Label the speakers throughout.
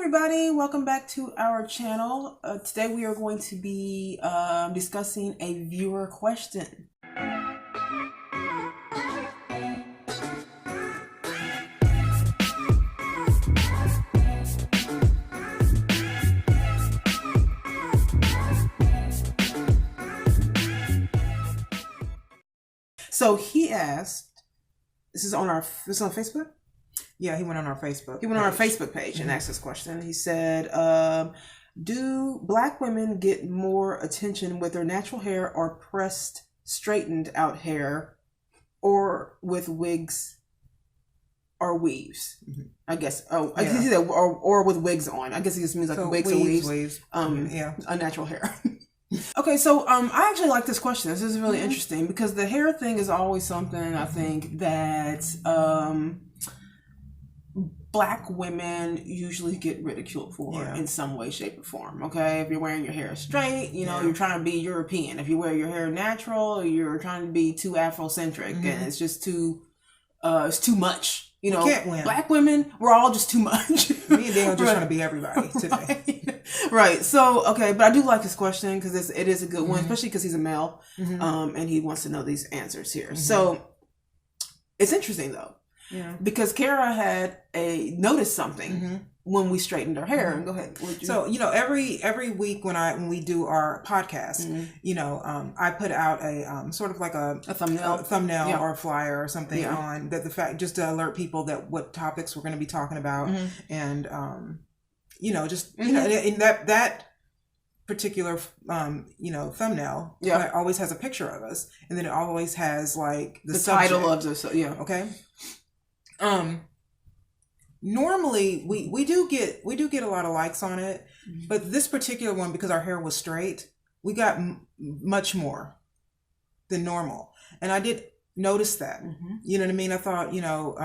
Speaker 1: everybody, welcome back to our channel. Today we are going to be discussing a viewer question. So he asked, this is on Facebook?
Speaker 2: Yeah, he went on our Facebook.
Speaker 1: He went on our Facebook page and asked this question. He said, do black women get more attention with their natural hair or pressed, straightened out hair, or with wigs or weaves? Mm-hmm. I guess. Oh, I guess he said, or with wigs on. I guess he just means like wigs or weaves. Unnatural hair. Okay, so I actually like this question. This is really interesting because the hair thing is always something I think that Black women usually get ridiculed for in some way, shape, or form. Okay, if you're wearing your hair straight, you know, you're trying to be European. If you wear your hair natural, you're trying to be too Afrocentric, and it's just it's too much. You know,
Speaker 2: can't win.
Speaker 1: Black women, we're all just too much.
Speaker 2: Me and Daniel just trying to be everybody today.
Speaker 1: Right. So, okay, but I do like this question because it is a good one, especially because he's a male, and he wants to know these answers here. So, it's interesting though. Yeah. Because Kara had noticed something when we straightened her hair. Go ahead.
Speaker 2: So, you know, every week when we do our podcast, you know, I put out a sort of like a thumbnail or a flyer or something on the fact, just to alert people that what topics we're going to be talking about, and you know, just you know, in that particular thumbnail always has a picture of us, and then it always has like the
Speaker 1: title of the
Speaker 2: okay. Normally we do get a lot of likes on it, but this particular one, because our hair was straight, we got much more than normal, and I did notice that. You know what I mean? I thought, you know,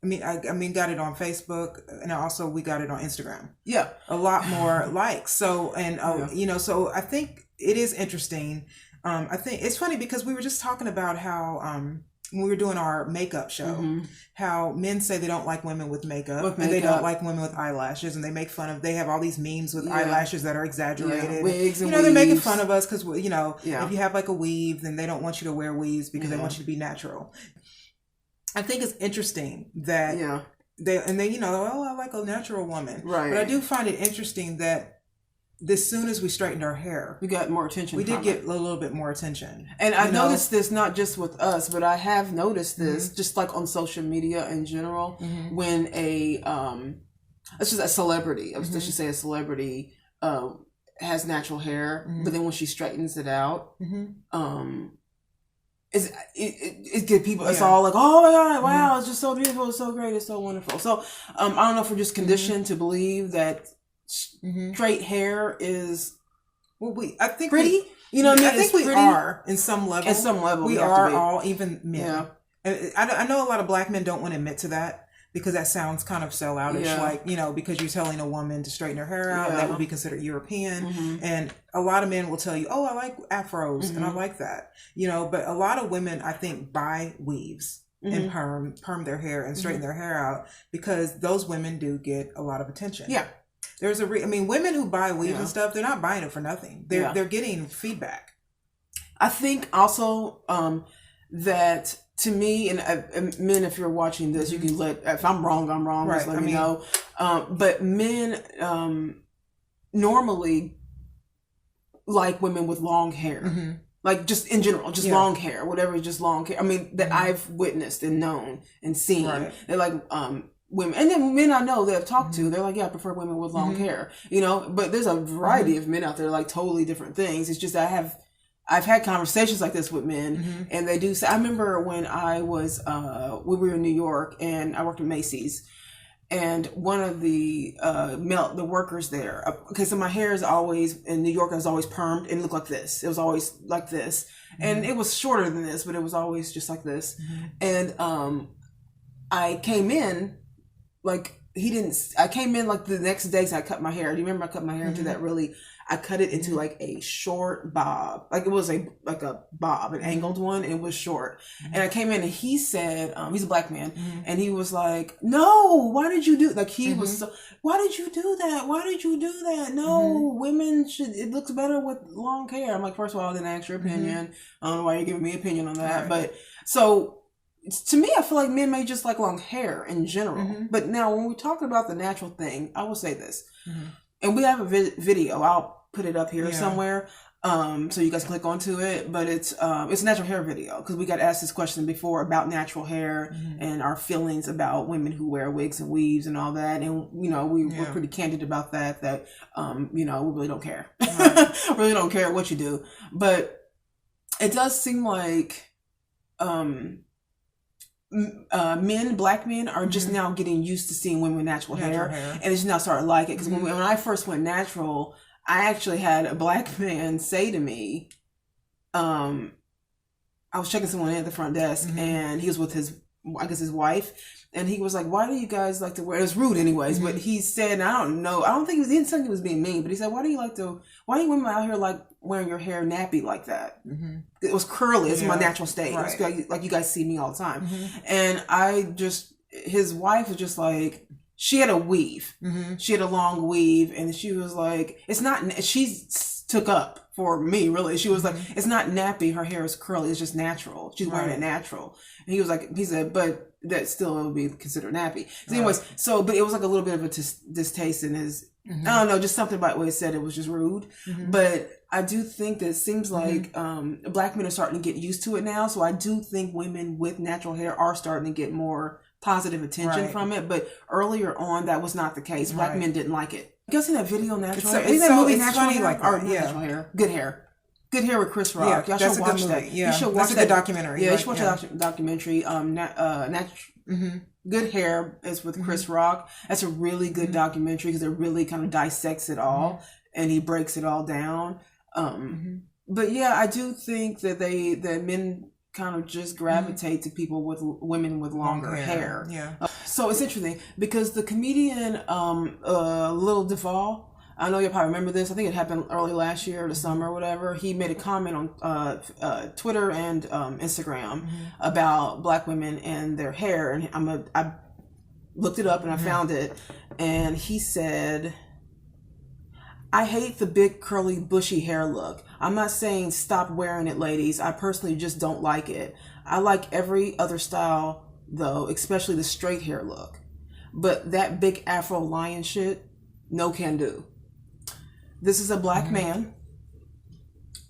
Speaker 2: I mean, got it on Facebook, and also we got it on Instagram. Yeah, a lot more likes. So, and you know, so I think it is interesting. I think it's funny because we were just talking about how when we were doing our makeup show, how men say they don't like women with makeup, and they don't like women with eyelashes, and they make fun of. They have all these memes with eyelashes that are exaggerated.
Speaker 1: Wigs and
Speaker 2: you know, they're making fun of us because you know, if you have like a weave, then they don't want you to wear weaves because they want you to be natural. I think it's interesting that they you know, oh, I like a natural woman, right? But I do find it interesting that as soon as we straightened our hair,
Speaker 1: we got more attention.
Speaker 2: We did get a little bit more attention,
Speaker 1: and I noticed this not just with us, but I have noticed this just like on social media in general. When let's just a celebrity, let's just say a celebrity has natural hair, but then when she straightens it out, it get people. It's all like, oh my god, wow, it's just so beautiful, it's so great, it's so wonderful. So I don't know if we're just conditioned to believe that straight hair is
Speaker 2: I think
Speaker 1: pretty. You know what I mean?
Speaker 2: I think we are in some level.
Speaker 1: At some level,
Speaker 2: we are all, even men. Yeah. I know a lot of black men don't want to admit to that because that sounds kind of selloutish. Like, you know, because you're telling a woman to straighten her hair out, that would be considered European. And a lot of men will tell you, oh, I like afros and I like that. You know, but a lot of women, I think, buy weaves and perm their hair and straighten their hair out because those women do get a lot of attention. Yeah. There's I mean, women who buy weaves and stuff, they're not buying it for nothing. They're getting feedback. I
Speaker 1: think also that to me, and men, if you're watching this, you can if I'm wrong, I'm wrong. Just let me know. But men normally like women with long hair. Like just in general, just long hair, whatever, just long hair. I mean, that I've witnessed and known and seen. They're like women, and then men I know that I've talked to, they're like, yeah, I prefer women with long hair, you know. But there's a variety of men out there like totally different things. It's just I've had conversations like this with men, and they do say. I remember when I was when we were in New York, and I worked at Macy's, and one of the the workers there. Okay, so my hair is always in New York. I was always permed and looked like this. It was always like this, and it was shorter than this, but it was always just like this. And I came in like he didn't. I came in like the next day, so I cut my hair. Do you remember I cut my hair into that really? I cut it into like a short bob, like it was a bob, an angled one. And it was short, and I came in and he said, he's a black man, and he was like, "No, why did you do?" Like he was, so, "Why did you do that? Why did you do that? No, women should. It looks better with long hair." I'm like, first of all, I didn't ask your opinion. I don't know why you're giving me opinion on that, but so. To me, I feel like men may just like long hair in general. But now when we're talking about the natural thing, I will say this. And we have a video. I'll put it up here somewhere so you guys click onto it. But it's a natural hair video because we got asked this question before about natural hair and our feelings about women who wear wigs and weaves and all that. And, you know, we were pretty candid about that, you know, we really don't care. Really don't care what you do. But it does seem like... black men are just now getting used to seeing women with natural hair, and it's just now starting to like it. Because when I first went natural, I actually had a black man say to me, I was checking someone in at the front desk, and he was with his wife, and he was like, "Why do you guys like to wear?" It was rude, anyways, but he said, and I don't know, I don't think he didn't think he was being mean, but he said, "Why do you women out here like wearing your hair nappy like that?" It was curly. It's my natural state. It's like you guys see me all the time, and his wife was just like. She had a weave. She had a long weave, and she was like, "It's not." She took up for me, really. She was like, "It's not nappy. Her hair is curly. It's just natural. She's wearing it natural." And he said, "But that still would be considered nappy." So anyways, but it was like a little bit of a distaste in his. I don't know, just something about what he said. It was just rude. But I do think that it seems like black men are starting to get used to it now. So I do think women with natural hair are starting to get more positive attention from it, but earlier on that was not the case. Black men didn't like it. You guys seen that video, Natural Hair? Isn't that movie Natural Hair? Like Natural Hair. Good Hair with Chris Rock. Y'all should watch that.
Speaker 2: Yeah,
Speaker 1: you should
Speaker 2: watch that documentary.
Speaker 1: Yeah, you should watch that documentary. Good Hair is with Chris Rock. That's a really good documentary because it really kind of dissects it all and he breaks it all down. But yeah, I do think that that men kind of just gravitate to women with longer hair. So it's interesting because the comedian Lil Duval, I know you'll probably remember this. I think it happened early last year or the summer or whatever. He made a comment on Twitter and Instagram about black women and their hair, and I looked it up and I found it, and he said, "I hate the big curly bushy hair look. I'm not saying stop wearing it, ladies. I personally just don't like it. I like every other style though, especially the straight hair look. But that big afro lion shit, no can do." This is a black man,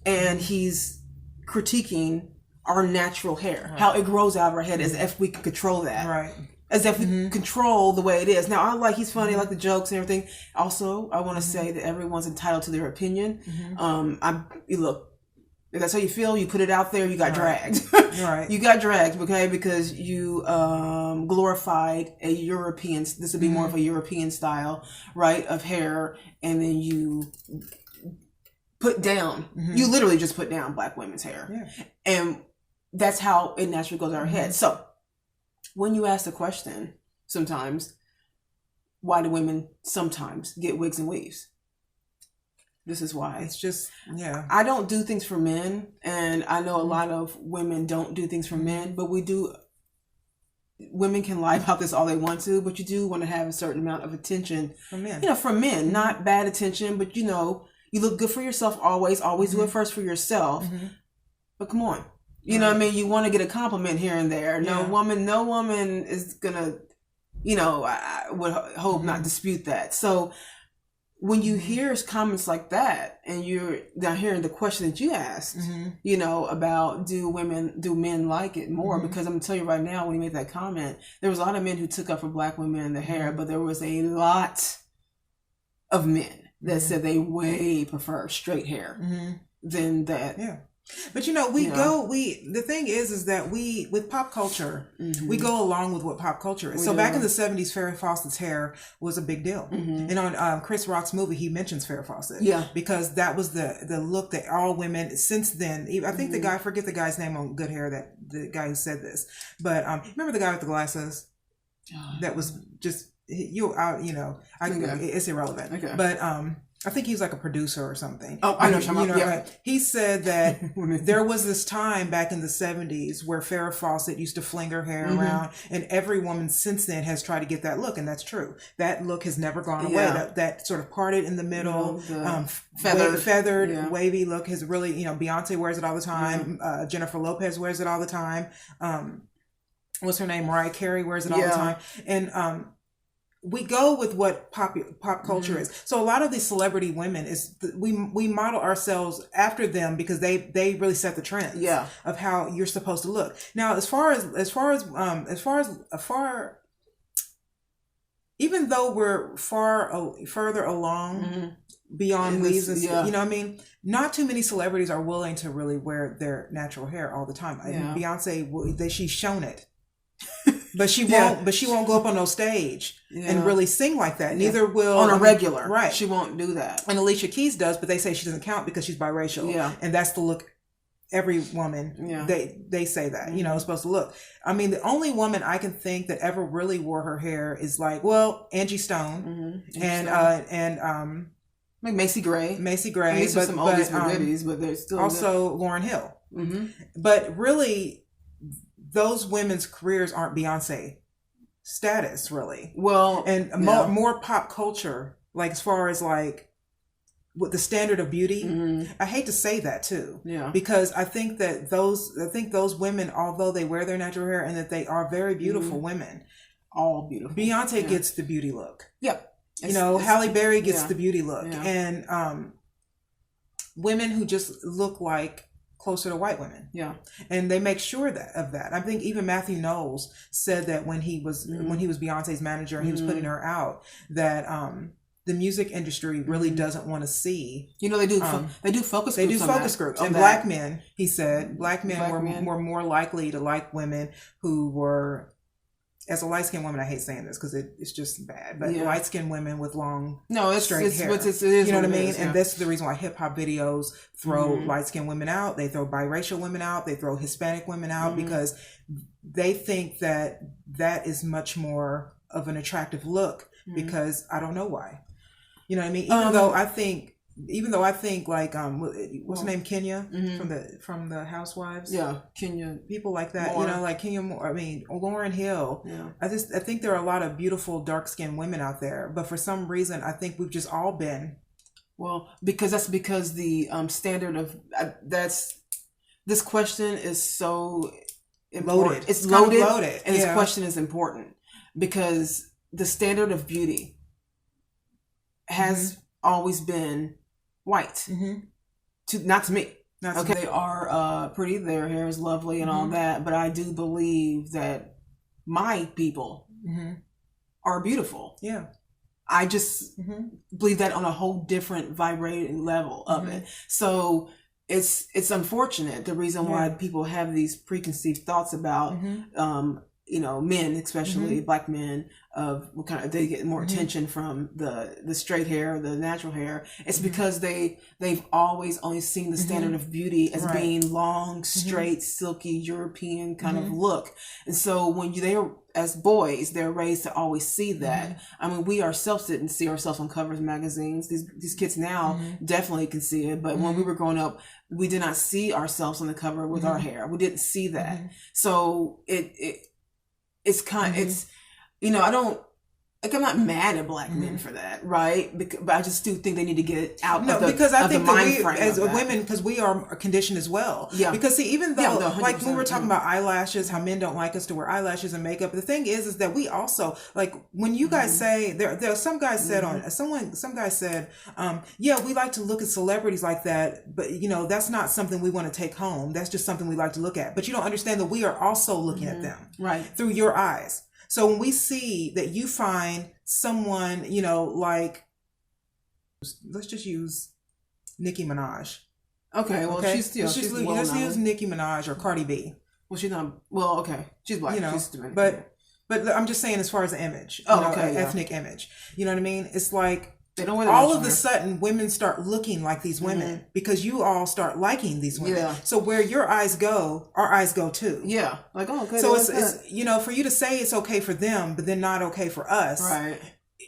Speaker 1: and he's critiquing our natural hair, how it grows out of our head, as if we can control that. As if we control the way it is. Now, he's funny, I like the jokes and everything. Also, I want to say that everyone's entitled to their opinion. Look, if that's how you feel, you put it out there, you got dragged. You got dragged, okay, because you glorified a European, this would be more of a European style, right, of hair, and then you put down, you literally just put down black women's hair. And that's how it naturally goes to our head. So, when you ask the question, sometimes, why do women sometimes get wigs and weaves? This is why.
Speaker 2: It's just,
Speaker 1: I don't do things for men, and I know a lot of women don't do things for men, but we do. Women can lie about this all they want to, but you do want to have a certain amount of attention from men. From men, not bad attention, but you look good for yourself always. Always do it first for yourself. But come on. You know what I mean? You want to get a compliment here and there. No woman is gonna, I would hope not dispute that. So when you hear comments like that, and you're now hearing the question that you asked, about do men like it more? Because I'm gonna tell you right now, when you made that comment, there was a lot of men who took up for black women and their hair, but there was a lot of men that said they way prefer straight hair than that.
Speaker 2: But the thing is that with pop culture, we go along with what pop culture is. So back in the 70s, Farrah Fawcett's hair was a big deal. And on Chris Rock's movie, he mentions Farrah Fawcett. Because that was the look that all women since then, I think I forget the guy's name on Good Hair, that the guy who said this. But remember the guy with the glasses? That was just, it's irrelevant. Okay. But I think he's like a producer or something.
Speaker 1: Oh, I know.
Speaker 2: Yeah. He said that there was this time back in the 70s where Farrah Fawcett used to fling her hair around, and every woman since then has tried to get that look, and that's true. That look has never gone away. That sort of parted in the middle, feathered, wavy look has really, Beyonce wears it all the time. Jennifer Lopez wears it all the time. What's her name? Mariah Carey wears it all the time. And we go with what pop culture is. So a lot of these celebrity women we model ourselves after them because they really set the trends of how you're supposed to look. Now, even though we're further along beyond weaves and stuff, you know what I mean? Not too many celebrities are willing to really wear their natural hair all the time. I mean, Beyonce, she's shown it. But she won't. But she won't go up on no stage and really sing like that. Neither will
Speaker 1: on a regular. Right. She won't do that.
Speaker 2: And Alicia Keys does, but they say she doesn't count because she's biracial. Yeah. And that's the look. Every woman, they say that is supposed to look. I mean, the only woman I can think that ever really wore her hair is Angie Stone and
Speaker 1: like Macy Gray.
Speaker 2: These
Speaker 1: are some oldies but goodies, but they're still
Speaker 2: also good. Lauryn Hill. But really, those women's careers aren't Beyonce status, really.
Speaker 1: Well,
Speaker 2: and more pop culture, like as far as like with the standard of beauty. I hate to say that too, because I think those women, although they wear their natural hair and that they are very beautiful women,
Speaker 1: all beautiful.
Speaker 2: Beyonce gets the beauty look.
Speaker 1: Yeah,
Speaker 2: Halle Berry gets the beauty look, and women who just look like closer to white women. Yeah. And they make sure of that. I think even Matthew Knowles said that when he was Beyonce's manager and he was putting her out, that the music industry really doesn't want to see.
Speaker 1: They do focus groups.
Speaker 2: They do focus groups. And black men, he said, were more likely to like women who were, as a light-skinned woman, I hate saying this because it's just bad, but light-skinned women with long, straight hair. It is you know what I mean? And that's the reason why hip-hop videos throw light-skinned women out. They throw biracial women out. They throw Hispanic women out because they think that is much more of an attractive look because I don't know why. You know what I mean? Even though I think like what's her name, Kenya from the Housewives,
Speaker 1: Kenya,
Speaker 2: people like that, Moore. Like Kenya Moore. I mean, Lauryn Hill. Yeah. I think there are a lot of beautiful dark skinned women out there, but for some reason I think we've just all been.
Speaker 1: Well, because the standard of this question is so important.
Speaker 2: Loaded.
Speaker 1: It's loaded, and this question is important because the standard of beauty has always been white. Not to me. They are pretty, their hair is lovely and all that, but I do believe that my people are beautiful. Yeah. I just believe that on a whole different vibrating level of it. So it's unfortunate, the reason why people have these preconceived thoughts about men, especially black men, of what kind of they get more attention from the straight hair, the natural hair. It's because they've always only seen the standard of beauty as being long, straight, silky, European kind of look. And so when they're as boys, they're raised to always see that. I mean, we ourselves didn't see ourselves on covers of magazines. These kids now definitely can see it, but when we were growing up, we did not see ourselves on the cover with our hair. We didn't see that. So it's kind of, I don't, I'm not mad at black men for that, right? But I just do think they need to get out of the
Speaker 2: because I think that we, as women, because we are conditioned as well. Yeah. Because see, even though, like when we're talking about eyelashes, how men don't like us to wear eyelashes and makeup, the thing is that we also, like when you guys say, there are some guys said some guy said, we like to look at celebrities like that, but that's not something we want to take home. That's just something we like to look at. But you don't understand that we are also looking at them through your eyes. So when we see that you find someone, like, let's just use Nicki Minaj.
Speaker 1: Okay, well, she's let's
Speaker 2: use Nicki Minaj or Cardi B.
Speaker 1: Well, she's not. Well, okay, she's black. She's
Speaker 2: Dominican. But I'm just saying, as far as the image, ethnic image. You know what I mean? It's like
Speaker 1: They don't wear the
Speaker 2: all of a sudden women start looking like these women because you all start liking these women. Yeah. So where your eyes go, our eyes go too.
Speaker 1: Yeah. Like, oh, okay.
Speaker 2: So it's you know, for you to say it's okay for them, but then not okay for us.
Speaker 1: Right.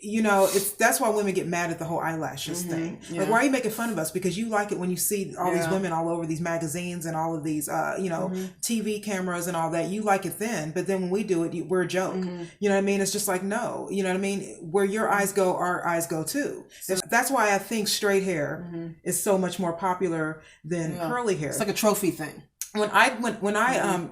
Speaker 2: You know, that's why women get mad at the whole eyelashes thing. Yeah. Like, why are you making fun of us? Because you like it when you see all these women all over these magazines and all of these, you know, TV cameras and all that. You like it then, but then when we do it, we're a joke. You know what I mean? It's just like, no, you know what I mean? Where your eyes go, our eyes go too. That's why I think straight hair is so much more popular than curly hair.
Speaker 1: It's like a trophy thing.
Speaker 2: When I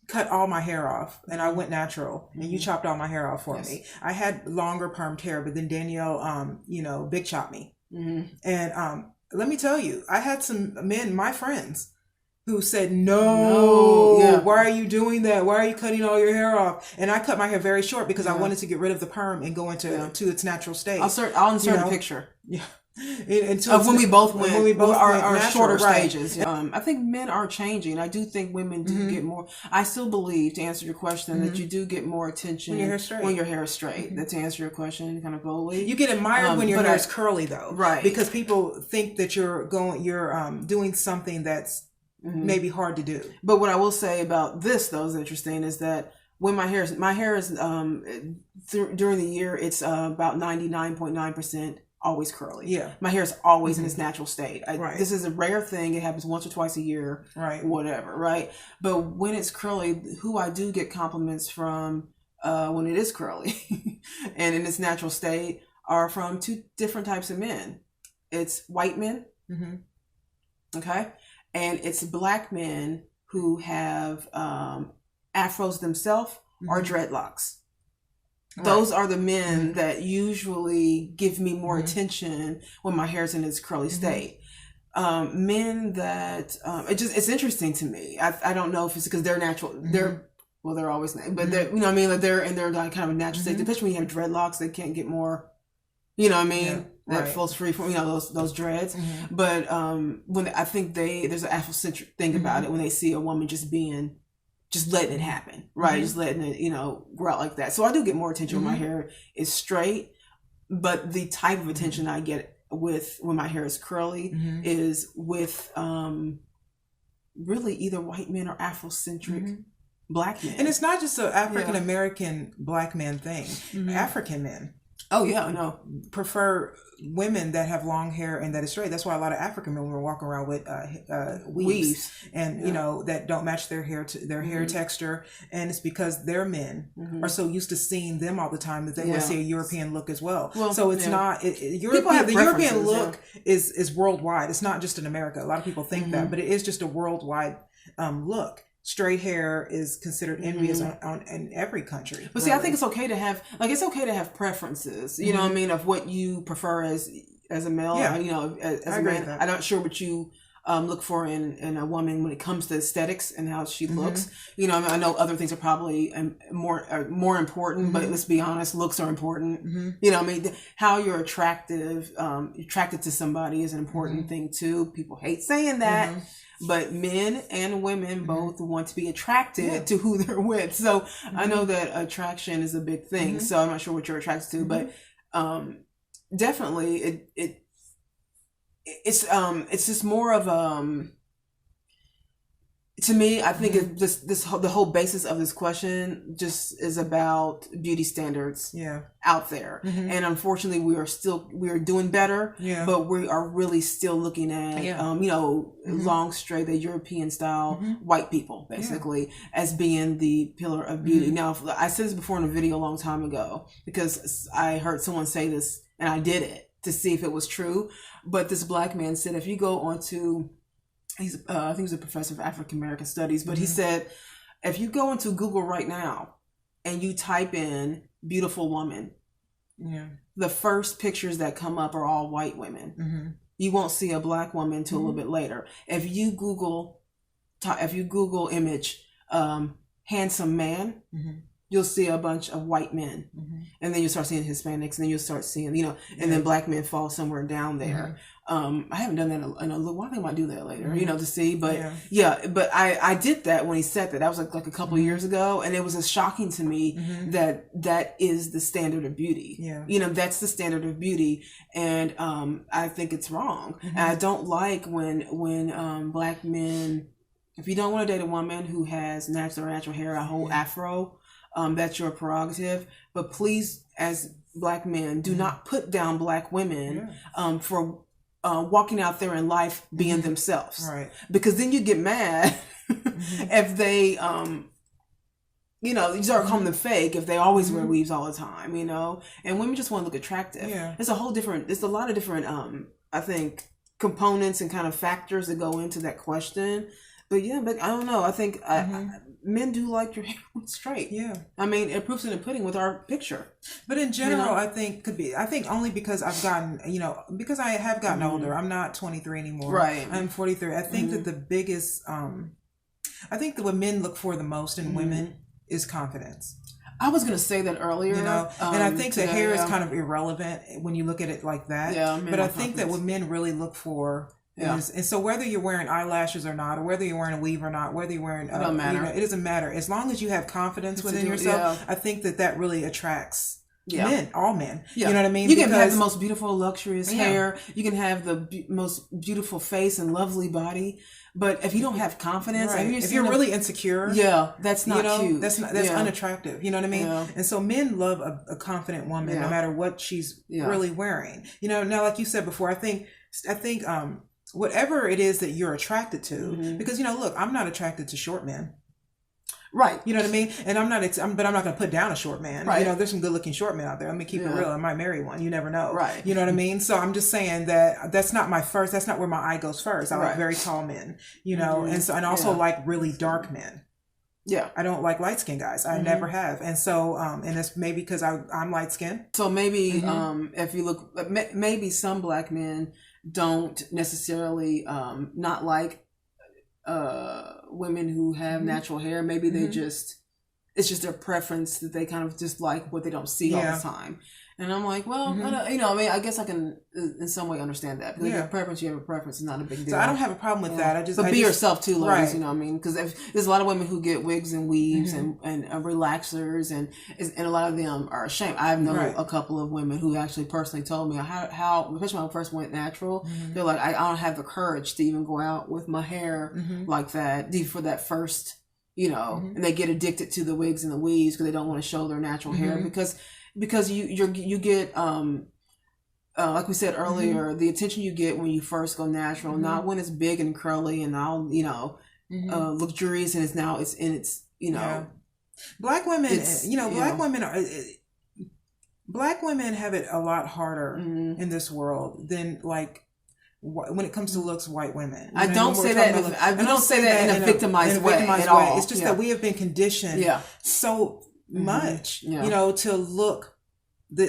Speaker 2: cut all my hair off and I went natural and you chopped all my hair off for me. I had longer permed hair, but then Danielle, you know, big chopped me. And let me tell you, I had some men, my friends, who said, no, why are you doing that? Why are you cutting all your hair off? And I cut my hair very short because I wanted to get rid of the perm and go into to its natural state.
Speaker 1: I'll insert a picture.
Speaker 2: Yeah.
Speaker 1: Of when we both went, our shorter stages.
Speaker 2: Yeah.
Speaker 1: I think men are changing. I do think women do get more. I still believe, to answer your question, that you do get more attention when your hair is straight. That to answer your question kind of boldly,
Speaker 2: you get admired when your hair is curly, though,
Speaker 1: right?
Speaker 2: Because people think that you're doing something that's maybe hard to do.
Speaker 1: But what I will say about this, though, is interesting, is that when my hair is during the year, it's about 99.9%. Always curly.
Speaker 2: Yeah.
Speaker 1: My hair is always in its natural state. This is a rare thing. It happens once or twice a year.
Speaker 2: Right.
Speaker 1: Whatever. Right. But when it's curly, who I do get compliments from when it is curly and in its natural state are from two different types of men. It's white men. Okay. And it's black men who have afros themselves or dreadlocks. Those are the men that usually give me more attention when my hair's in its curly state. Men that it's interesting to me. I don't know if it's because they're natural. They're always nice, but they're, you know what I mean, like they're in their like kind of a natural state. Especially when you have dreadlocks, they can't get more. You know what I mean? That flows free from those dreads. But when I think there's an Afrocentric thing about it when they see a woman just letting it happen, right? Just letting it, grow out like that. So I do get more attention when my hair is straight, but the type of attention I get when my hair is curly is with really either white men or Afrocentric black men.
Speaker 2: And it's not just an African American black man thing. African men.
Speaker 1: Oh yeah, I know.
Speaker 2: Prefer women that have long hair and that is straight. That's why a lot of African men will walk around with weaves and that don't match their hair to their hair texture, and it's because their men are so used to seeing them all the time that they want to see a European look as well. So it's not the European look is worldwide. It's not just in America. A lot of people think that, but it is just a worldwide look. Straight hair is considered envious in every country.
Speaker 1: But see, I think it's okay to have preferences. You know what I mean, of what you prefer as a male. Yeah. As a man. I'm not sure what you look for in a woman when it comes to aesthetics and how she looks. I know other things are probably more important, but let's be honest, looks are important. How you're attracted to somebody is an important thing too. People hate saying that. But men and women both want to be attracted to who they're with. So I know that attraction is a big thing. So I'm not sure what you're attracted to, but definitely it's just more of to me, I think the whole basis of this question just is about beauty standards out there. And unfortunately we are doing better, but we are really still looking at long straight, the European style white people basically as being the pillar of beauty. Now I said this before in a video a long time ago because I heard someone say this and I did it to see if it was true, but this black man said if you go onto I think he's a professor of African American studies, but he said, if you go into Google right now and you type in beautiful woman, the first pictures that come up are all white women. You won't see a black woman until a little bit later. If you Google image handsome man, you'll see a bunch of white men, and then you start seeing Hispanics, and then you'll start seeing, and then black men fall somewhere down there. I haven't done that in a little while. I think I might do that later, to see. But but I did that when he said that. That was like a couple of years ago, and it was as shocking to me that is the standard of beauty. Yeah. That's the standard of beauty, and I think it's wrong. And I don't like when black men. If you don't want to date a woman who has natural hair, a whole afro, that's your prerogative. But please, as black men, do not put down black women for walking out there in life being themselves. Right. Because then you get mad if they, you start calling them fake if they always wear weaves all the time, and women just want to look attractive. Yeah. It's a lot of different, I think, components and kind of factors that go into that question. But I don't know. I think men do like your hair straight. Yeah. I mean, it proves in the pudding with our picture. But in general, I think only because I've gotten, because I have gotten older. I'm not 23 anymore. Right. I'm 43. I think that the biggest, I think that what men look for the most in women is confidence. I was going to say that earlier. And I think the hair is kind of irrelevant when you look at it like that. Yeah. But I think that what men really look for and so whether you're wearing eyelashes or not, or whether you're wearing a weave or not, whether you're wearing it don't matter. It doesn't matter. As long as you have confidence within yourself, I think that really attracts men, all men. Yeah. You know what I mean? You can have the most beautiful, luxurious hair. You can have the most beautiful face and lovely body. But if you don't have confidence, if you're really insecure, that's not cute. That's unattractive. You know what I mean? Yeah. And so men love a confident woman, no matter what she's really wearing. Now, like you said before, I think whatever it is that you're attracted to, because look, I'm not attracted to short men. Right. You know what I mean? And I'm not going to put down a short man. Right. There's some good looking short men out there. Let me keep it real. I might marry one. You never know. Right. You know what I mean? So I'm just saying that's not where my eye goes first. I like very tall men, and also like really dark men. Yeah. I don't like light skinned guys. I never have. And so, and it's maybe because I'm light skinned. So maybe, if you look, maybe some black men don't necessarily, not like, women who have natural hair. Maybe they it's just their preference that they kind of just like what they don't see all the time. And I'm like, well, I guess I can in some way understand that. Because you have a preference. It's not a big deal. So I don't have a problem with that. But be yourself too, ladies, Because there's a lot of women who get wigs and weaves and relaxers, and a lot of them are ashamed. I know a couple of women who actually personally told me how especially when I first went natural, they're like, I don't have the courage to even go out with my hair like that for that first, and they get addicted to the wigs and the weaves because they don't want to show their natural hair because you get like we said earlier, the attention you get when you first go natural, not when it's big and curly and all luxurious, and it's black women. Black women have it a lot harder in this world than like when it comes to looks, white women. I don't say that in a victimized way at all. It's just that we have been conditioned so much, to look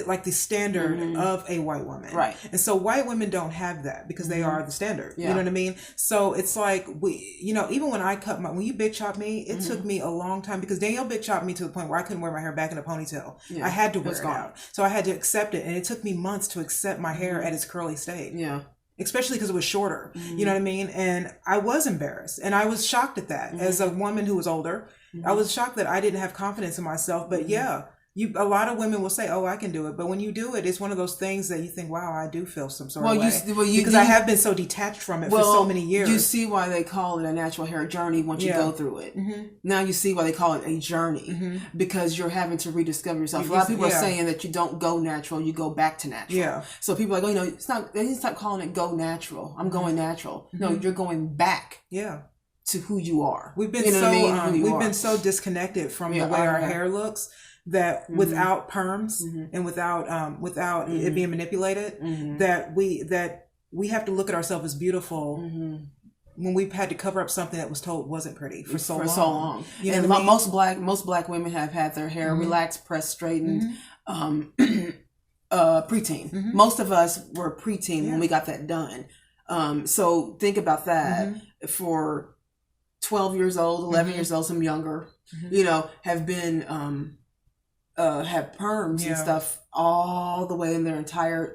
Speaker 1: like the standard of a white woman. Right. And so white women don't have that because they are the standard. Yeah. You know what I mean? So it's like even when you big chopped me, it took me a long time because Danielle big chopped me to the point where I couldn't wear my hair back in a ponytail. Yeah. I had to wear it out. So I had to accept it. And it took me months to accept my hair at its curly state. Yeah. Especially because it was shorter. You know what I mean? And I was embarrassed. And I was shocked at that. As a woman who was older, I was shocked that I didn't have confidence in myself. But a lot of women will say, "Oh, I can do it," but when you do it, it's one of those things that you think, "Wow, I do feel some sort of way." Because I have been so detached from it for so many years. You see why they call it a natural hair journey once you go through it. Now you see why they call it a journey because you're having to rediscover yourself. A lot of people are saying that you don't go natural, you go back to natural. Yeah. So people are like, it's not. They need to stop calling it go natural. I'm going natural. No, you're going back. Yeah. To who you are. We've been been so disconnected from the way our hair looks. That without perms and without it being manipulated, that we have to look at ourselves as beautiful when we've had to cover up something that was told wasn't pretty for so long. And most black women have had their hair relaxed, pressed, straightened, preteen. Most of us were preteen when we got that done. So think about that for 12 years old, 11 years old, some younger, have been have perms and stuff all the way in their entire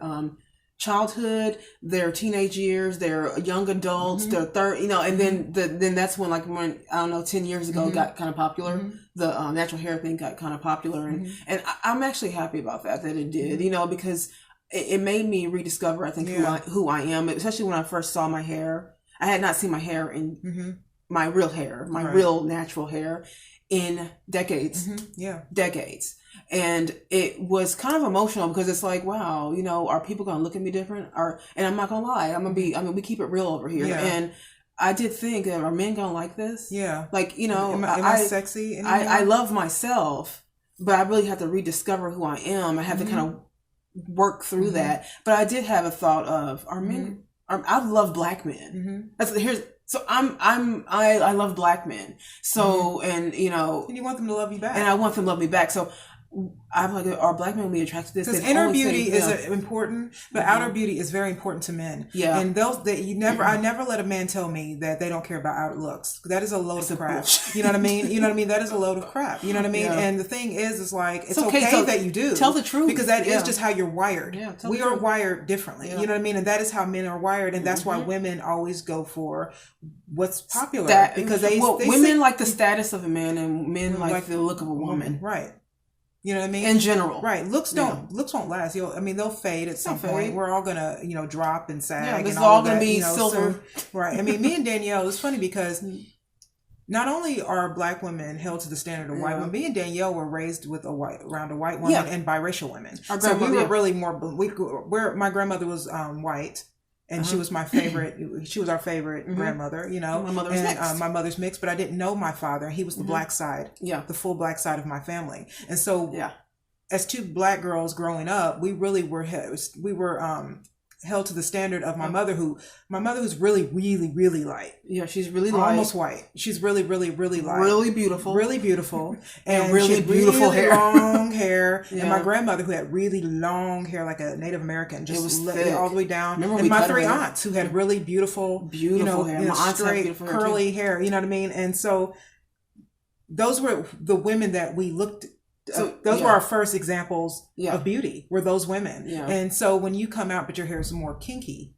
Speaker 1: childhood, their teenage years, their young adults, their third, and then that's when, like, when, I don't know, 10 years ago, it got kind of popular. The natural hair thing got kind of popular, and I'm actually happy about that it did, because it made me rediscover, I think, who I am, especially when I first saw my hair. I had not seen my hair in my real hair, my real natural hair in decades. Decades. And it was kind of emotional because it's like, wow, are people going to look at me different? And I'm not going to lie. We keep it real over here. Yeah. And I did think, are men going to like this? Yeah. Like,
Speaker 2: am I sexy anymore?
Speaker 1: I love myself, but I really have to rediscover who I am. I have to kind of work through that. But I did have a thought of, are men, I love black men. I love black men. So, and you
Speaker 2: want them to love you back.
Speaker 1: And I want them to love me back. So I'm like, are black men be attracted to this?
Speaker 2: Because inner beauty is important, but outer beauty is very important to men. Yeah. And I never let a man tell me that they don't care about outer looks. That is a load of crap. You know what I mean? That is a load of crap. You know what I mean? Yeah. And the thing is like, it's okay that you do.
Speaker 1: Tell the truth.
Speaker 2: Because that is just how you're wired. Yeah, we are wired differently. Yeah. You know what I mean? And that is how men are wired. And that's why women always go for what's popular. Because
Speaker 1: women like the status of a man, and men like the look of a woman.
Speaker 2: Right. You know what I mean?
Speaker 1: In general.
Speaker 2: Right. Looks won't last. They'll fade at some point. We're all going to, drop and sag.
Speaker 1: Yeah, it's all going to be silver.
Speaker 2: Right. I mean, me and Danielle, it's funny because not only are black women held to the standard of white women, me and Danielle were raised with around a white woman and biracial women. So we were really more, my grandmother was white. And she was my favorite. She was our favorite grandmother,
Speaker 1: My mother's mixed.
Speaker 2: My mother's mixed, but I didn't know my father. He was the black side, the full black side of my family. And so, as two black girls growing up, we really were held to the standard of my mother, who's really, really, really light.
Speaker 1: Yeah, she's really light.
Speaker 2: Almost white. She's really, really, really light.
Speaker 1: Really beautiful.
Speaker 2: Really beautiful.
Speaker 1: And really she had beautiful
Speaker 2: really
Speaker 1: hair.
Speaker 2: Long hair. Yeah. And my grandmother, who had really long hair, like a Native American, just let it all the way down.
Speaker 1: Remember
Speaker 2: and my three aunts, who had really beautiful hair. My aunts straight, beautiful curly hair. You know what I mean? And so those were the women that we looked those were our first examples of beauty, were those women. Yeah. And so when you come out, but your hair is more kinky,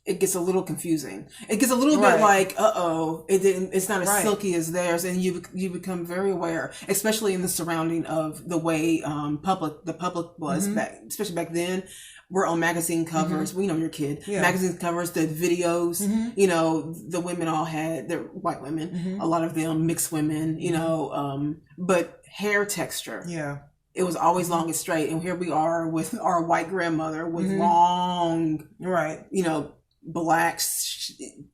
Speaker 1: it gets a little confusing. It gets a little bit like, it's not as silky as theirs. And you become very aware, especially in the surrounding of the way the public was back, especially back then. We're on magazine covers. We know you're a kid. Yeah. Magazine covers, the videos, the women all had, they're white women, a lot of them mixed women, but hair texture. Yeah. It was always long and straight. And here we are with our white grandmother with long, black,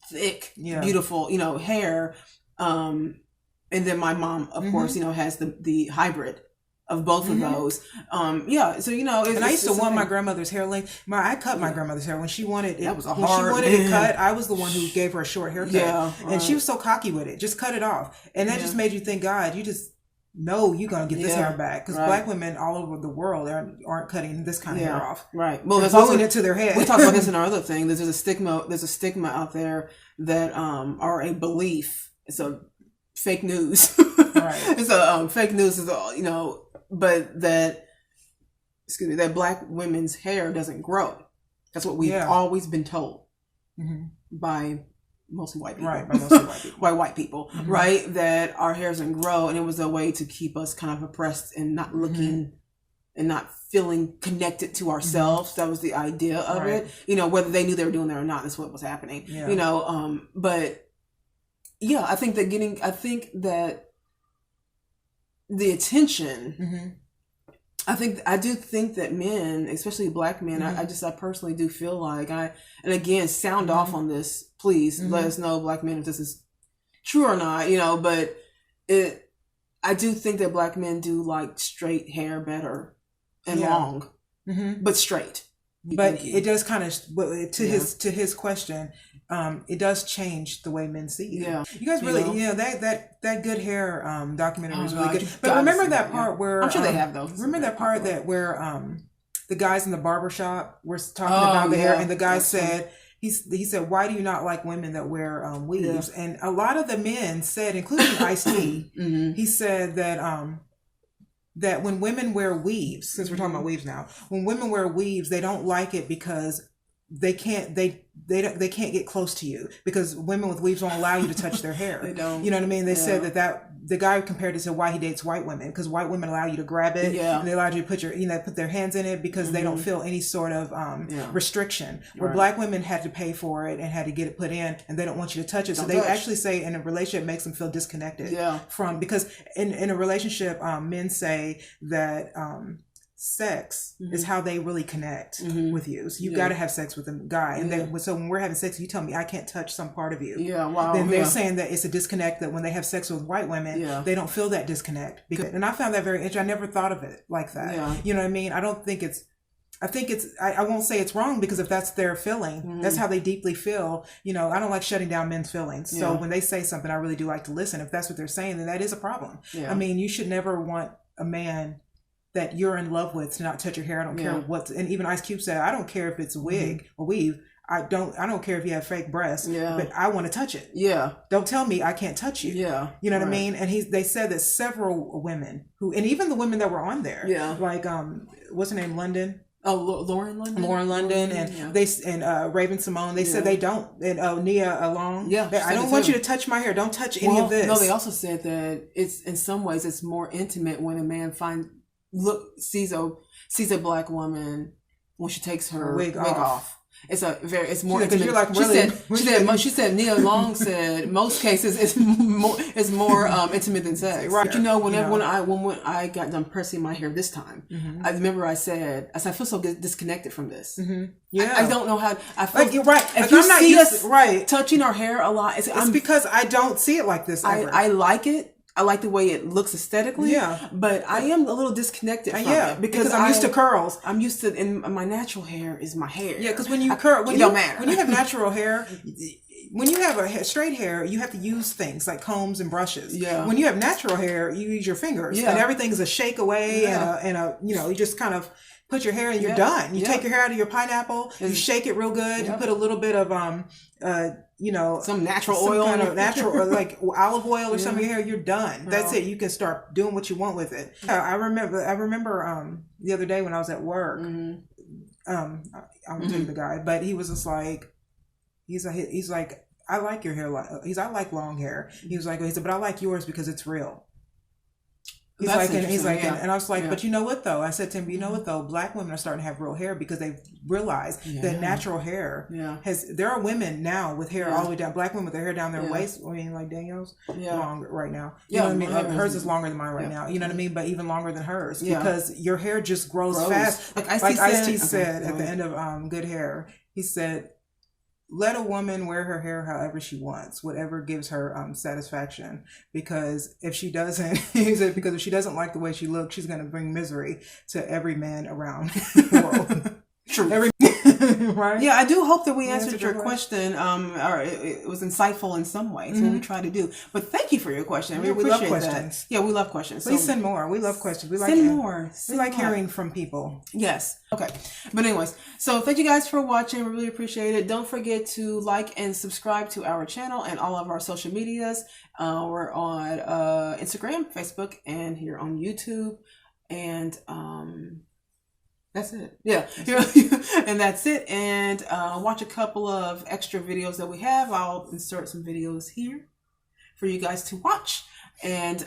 Speaker 1: thick, beautiful, hair. And then my mom, of course, has the hybrid of both of those. And I
Speaker 2: used to want my grandmother's hair length. I cut my grandmother's hair when she wanted it.
Speaker 1: That was
Speaker 2: when she wanted it cut, I was the one who gave her a short haircut. Yeah, and she was so cocky with it. Just cut it off. And that just made you think, God, you just know you're going to get this hair back. Because black women all over the world aren't cutting this kind of hair off.
Speaker 1: Right.
Speaker 2: Well, there's also it to their head.
Speaker 1: We talked about this in our other thing. There's a stigma out there that are a belief. It's a fake news. Right. It's a fake news is but that black women's hair doesn't grow. That's what we've always been told by mostly white people. Right, by mostly white people. By white people, right? That our hair doesn't grow, and it was a way to keep us kind of oppressed and not looking and not feeling connected to ourselves. That was the idea of it. Whether they knew they were doing that or not, that's what was happening. Yeah. But yeah, I think that the attention, I do think that men, especially black men, I personally do feel like and again, sound off on this, please let us know, black men, if this is true or not, but I do think that black men do like straight hair better and long, but straight.
Speaker 2: But it does kind of, to his question, it does change the way men see you. Yeah, you guys really, that good hair documentary was really good. But remember that part where
Speaker 1: I'm sure they have those.
Speaker 2: Remember that part where the guys in the barber shop were talking about the hair, and the guy said. He said, "Why do you not like women that wear weaves?" Yeah. And a lot of the men said, including Ice-T, he said that when women wear weaves, since we're talking about weaves now, when women wear weaves, they don't like it because they can't get close to you because women with weaves won't allow you to touch their hair.
Speaker 1: They don't.
Speaker 2: You know what I mean? They said that the guy compared it to why he dates white women, because white women allow you to grab it and they allow you to put their hands in it because they don't feel any sort of restriction. Where black women had to pay for it and had to get it put in, and they don't want you to touch it. So they actually say in a relationship it makes them feel disconnected from, because in a relationship, men say that sex is how they really connect with you. So you got to have sex with a guy, and then so when we're having sex, you tell me I can't touch some part of you. Then they're saying that it's a disconnect, that when they have sex with white women, they don't feel that disconnect. And I found that very interesting. I never thought of it like that. You know what I mean? I think I won't say it's wrong, because if that's their feeling, that's how they deeply feel. You know, I don't like shutting down men's feelings. So when they say something, I really do like to listen. If that's what they're saying, then that is a problem. I mean, you should never want a man that you're in love with to not touch your hair. I don't care and even Ice Cube said, I don't care if it's a wig or weave. I don't care if you have fake breasts, but I want to touch it. Don't tell me I can't touch you. You know what I mean? And they said that several women and even the women that were on there, like, what's her name? London.
Speaker 1: Oh, Lauren London,
Speaker 2: and they and Raven Simone. They said they don't, and Nia Long. I don't want you to touch my hair. Don't touch any of this.
Speaker 1: No, they also said that it's in some ways it's more intimate when a man sees a black woman when she takes her wig off. It's more intimate. You're like, really? She said Nia Long said most cases it's more intimate than sex. Right. But you know, when I got done pressing my hair this time, I remember I said I feel so disconnected from this. I don't know how I feel.
Speaker 2: Like, you're right.
Speaker 1: If you see us touching our hair a lot,
Speaker 2: it's because I don't see it like this ever.
Speaker 1: I like it. I like the way it looks aesthetically, but I am a little disconnected from it because I'm used to curls. I'm used to, and my natural hair is my hair.
Speaker 2: Yeah, because when you curl, it don't matter. When you have natural hair, when you have straight hair, you have to use things like combs and brushes. When you have natural hair, you use your fingers, and everything's a shake away and a you just kind of put your hair and you're done. You take your hair out of your pineapple, you shake it real good, you put a little bit of
Speaker 1: some natural oil,
Speaker 2: kind of natural, or like olive oil or some of your hair, you're done. That's it. You can start doing what you want with it. I remember the other day when I was at work, I won't tell you the guy, but he was just like, he's like, I like your hair. I like long hair. He said, but I like yours because it's real. And I was like, but you know what though? I said to him, you know what though? Black women are starting to have real hair because they've realized that natural hair there are women now with hair all the way down, black women with their hair down their waist. I mean, like Danielle's long right now. You know what I mean? Hers is longer than mine right now. You know what I mean? But even longer than hers because your hair just grows fast. Like Ice-T said at the end of Good Hair, he said, let a woman wear her hair however she wants, whatever gives her satisfaction. Because if she doesn't, he said, because if she doesn't like the way she looks, she's going to bring misery to every man around the world.
Speaker 1: True. Right? Yeah, I do hope that we answered your question. Or it was insightful in some ways. What we try to do. But thank you for your question. We love questions. That. Yeah, we love questions.
Speaker 2: Please send more. We love questions. We like hearing from people.
Speaker 1: Yes. Okay. But anyways, so thank you guys for watching. We really appreciate it. Don't forget to like and subscribe to our channel and all of our social medias. We're on Instagram, Facebook, and here on YouTube. And that's it. Yeah. And that's it. And watch a couple of extra videos that we have. I'll insert some videos here for you guys to watch and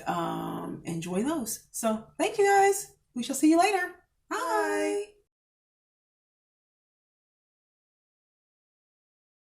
Speaker 1: enjoy those. So thank you guys. We shall see you later. Bye.